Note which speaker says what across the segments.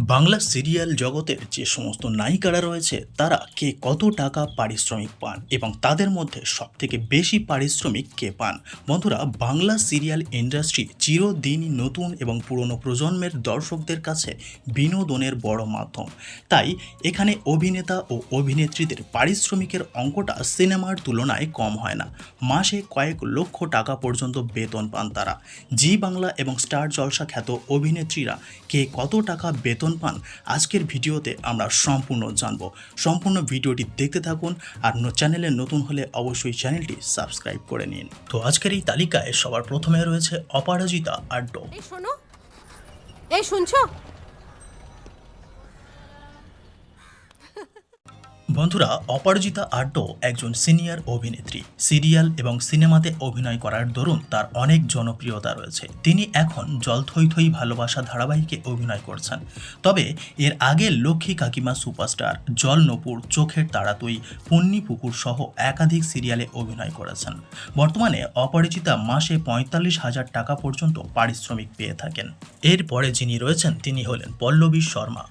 Speaker 1: Bangla serial জগতের যে সমস্ত নায়িকারা রয়েছে তারা কে কত টাকা পারিশ্রমিক পান এবং তাদের মধ্যে সবথেকে বেশি পারিশ্রমিক কে পান। বন্ধুরা, বাংলা সিরিয়াল ইন্ডাস্ট্রি চিরদিনই নতুন এবং পুরনো প্রজন্মের দর্শকদের কাছে বিনোদনের বড় মাধ্যম। তাই এখানে অভিনেতা ও অভিনেত্রীদের পারিশ্রমিকের অঙ্কটা সিনেমার তুলনায় কম হয় না। মাসে কয়েক লক্ষ টাকা পর্যন্ত বেতন পান তারা। জি বাংলা এবং স্টার জলসা খ্যাত অভিনেত্রীরা কে কত টাকা বেতন পান আজকের ভিডিওতে আমরা সম্পূর্ণ জানব। সম্পূর্ণ ভিডিওটি দেখতে থাকুন আর চ্যানেলে নতুন হলে অবশ্যই চ্যানেলটি সাবস্ক্রাইব করে নিন। তো আজকের এই তালিকায় সবার প্রথমে রয়েছে অপরাজিতা আড্ডো।
Speaker 2: এই শোনো, এই শুনছো?
Speaker 1: বন্ধুরা, অপরাজিতা আড্ডো একজন সিনিয়র অভিনেত্রী। সিরিয়াল এবং সিনেমাতে অভিনয় করার দরুন তার অনেক জনপ্রিয়তা রয়েছে। তিনি এখন জল থই থই ভালোবাসা ধারাবাহিকে অভিনয় করছেন। তবে এর আগে লক্ষ্মী কাকিমা সুপারস্টার, জল নপুর, চোখের তারা তুই, পুন্নি পুকুর সহ একাধিক সিরিয়ালে অভিনয় করেছেন। বর্তমানে অপরাজিতা মাসে ৪৫,০০০ টাকা পর্যন্ত পারিশ্রমিক পেয়ে থাকেন। এরপরে যিনি রয়েছেন তিনি হলেন পল্লবী শর্মা।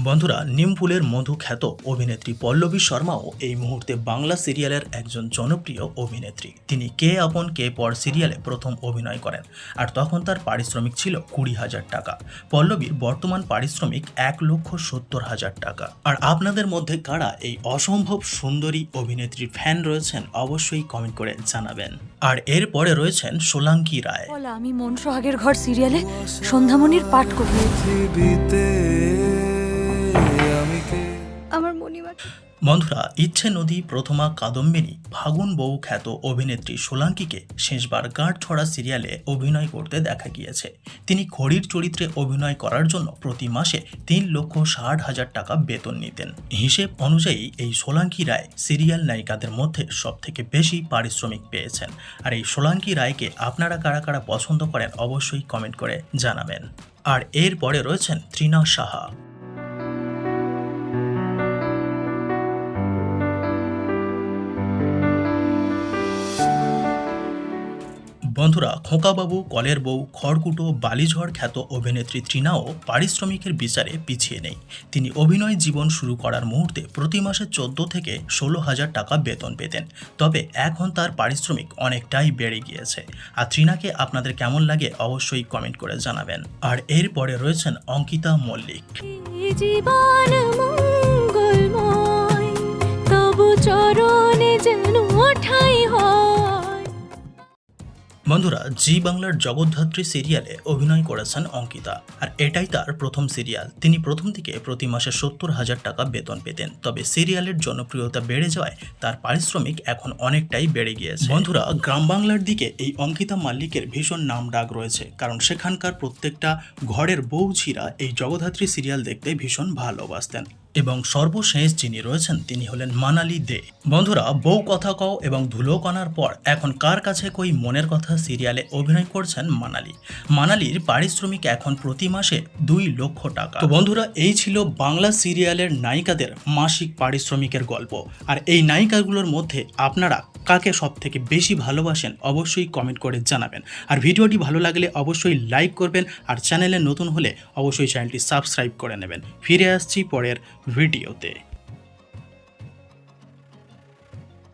Speaker 1: বন্ধুরা, নিমফুলের মধু খ্যাত অভিনেত্রী পল্লবী শর্মাও এই মুহূর্তে বাংলা সিরিয়ালের একজন জনপ্রিয় অভিনেত্রী। তিনি কে আপন কে পর সিরিয়ালে প্রথম অভিনয় করেন আর তখন তার পারিশ্রমিক ছিল ২০,০০০ টাকা। পল্লবীর বর্তমান পারিশ্রমিক ১,৭০,০০০ টাকা। আর আপনাদের মধ্যে কারা এই অসম্ভব সুন্দরী অভিনেত্রীর ফ্যান রয়েছেন অবশ্যই কমেন্ট করে জানাবেন। আর এরপরে রয়েছেন সোলাঙ্কি রায়।
Speaker 2: বলা, আমি মন সোহাগের ঘর সিরিয়ালে সন্ধ্যামণির পাঠ করি। আমার মনিমা।
Speaker 1: বন্ধুরা, ইচ্ছে নদী, প্রথমা কাদম্বিনী, ফাগুন বউ খ্যাত অভিনেত্রী সোলাঙ্কিকে শেষবার গাঁটছড়া সিরিয়ালে অভিনয় করতে দেখা গিয়েছে। তিনি ঘড়ির চরিত্রে অভিনয় করার জন্য প্রতি মাসে ৩,৬০,০০০ টাকা বেতন নিতেন। হিসেব অনুযায়ী এই সোলাঙ্কি রায় সিরিয়াল নায়িকাদের মধ্যে সবথেকে বেশি পারিশ্রমিক পেয়েছেন। আর এই সোলাঙ্কি রায়কে আপনারা কারা কারা পছন্দ করেন অবশ্যই কমেন্ট করে জানাবেন। আর এরপরে রয়েছেন তৃণা সাহা। বন্ধুরা, খোকাবাবু, কলের বউ, খড়কুটো, বালিঝড় খ্যাত অভিনেত্রী তৃণাও পারিশ্রমিকের বিচারে পিছিয়ে নেই। তিনি অভিনয় জীবন শুরু করার মুহূর্তে প্রতি মাসে ১৪ থেকে ১৬,০০০ টাকা বেতন পেতেন। তবে এখন তার পারিশ্রমিক অনেকটাই বেড়ে গিয়েছে। আর তৃণাকে আপনাদের কেমন লাগে অবশ্যই কমেন্ট করে জানাবেন। আর এরপরে রয়েছেন অঙ্কিতা মল্লিক।
Speaker 2: জীবন মঙ্গলময়, তবু চরণে যেন ঠাঁই হয়।
Speaker 1: বন্ধুরা, জি বাংলার জগদ্ধাত্রী সিরিয়ালে অভিনয় করেছেন অঙ্কিতা। আর এটাই তার প্রথম সিরিয়াল। তিনি প্রথম থেকে প্রতি মাসে ৭০,০০০ টাকা বেতন পেতেন। তবে সিরিয়ালের জনপ্রিয়তা বেড়ে যাওয়ায় তার পারিশ্রমিক এখন অনেকটাই বেড়ে গিয়েছে। বন্ধুরা, গ্রাম বাংলার দিকে এই অঙ্কিতা মাল্লিকের ভীষণ নাম ডাক রয়েছে, কারণ সেখানকার প্রত্যেকটা ঘরের বউঝিরা এই জগদ্ধাত্রী সিরিয়াল দেখতে ভীষণ ভালোবাসতেন। এবং সর্বশেষ যিনি রয়েছেন তিনি হলেন মানালি দে। বন্ধুরা, বউ কথা কও এবং ধুলো কণার পর এখন কার কাছে কই মনের কথা সিরিয়ালে অভিনয় করছেন মানালি। মানালির পারিশ্রমিক এখন প্রতি মাসে ২ লক্ষ টাকা। তো বন্ধুরা, এই ছিল বাংলা সিরিয়ালের নায়িকাদের মাসিক পারিশ্রমিকের গল্প। আর এই নায়িকাগুলোর মধ্যে আপনারা কাকে সব থেকে বেশি ভালোবাসেন অবশ্যই কমেন্ট করে জানাবেন। আর ভিডিওটি ভালো লাগলে অবশ্যই লাইক করবেন। আর চ্যানেলে নতুন হলে অবশ্যই চ্যানেলটি সাবস্ক্রাইব করে নেবেন। ফিরে আসছি পরের ভিডিওতে।